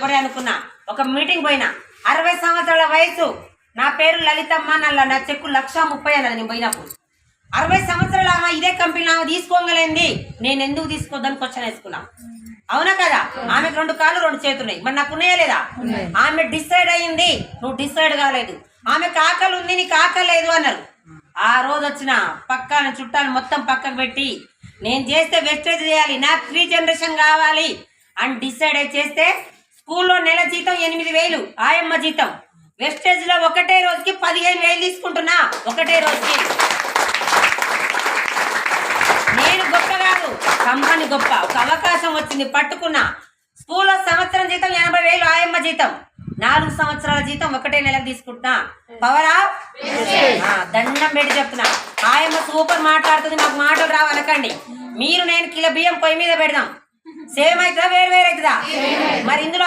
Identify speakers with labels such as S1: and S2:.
S1: ఒకటే అనుకున్నా. ఒక మీటింగ్ పోయినా, 60 సంవత్సరాల వయసు, నా పేరు లలితమ్మ, నా చెక్కు 1,30,000 అన్నది. నేను పోయినప్పుడు 60 సంవత్సరాలు ఆమె ఇదే కంపెనీ ఆమె తీసుకోగలేంది, నేను ఎందుకు తీసుకోద్దని క్వశ్చన్ వేసుకున్నా. అవునా కదా? ఆమెకు 2 కాళ్ళు 2 చేతున్నాయి, మరి నాకు ఉన్నాయా లేదా? ఆమె డిసైడ్ అయ్యింది, నువ్వు డిసైడ్ కాలేదు. ఆమెకు ఆకలి ఉంది, నీకు ఆకలి లేదు అన్నారు. ఆ రోజు వచ్చిన పక్కన చుట్టాలు మొత్తం పక్కకు పెట్టి, నేను చేస్తే వెస్టేజ్ చేయాలి, నాకు 3 జనరేషన్ కావాలి అని డిసైడ్ అయి చేస్తే స్కూల్లో నెల జీతం 8,000, ఆయమ్మ జీతం. వెస్టేజ్ లో ఒకటే రోజుకి 15,000 తీసుకుంటున్నా, ఒకటే రోజుకి. నేను గొప్ప కాదు, కంపెనీ గొప్ప. ఒక అవకాశం వచ్చింది, పట్టుకున్నా. స్కూల్లో సంవత్సరం జీతం 80,000, ఆయమ్మ జీతం. 4 సంవత్సరాల జీతం ఒకటే నెలకు తీసుకుంటున్నా. పవరా దండం పెట్టి చెప్తున్నా. ఆయమ్మ సూపర్ మాట్లాడుతుంది, నాకు మాటలు రావనకండి. మీరు నేను కిలో బియ్యం పొయ్యి మీద పెడదాం, సేమ్ అవుతుందా వేరు వేరు అవుతుందా? మరి ఇందులో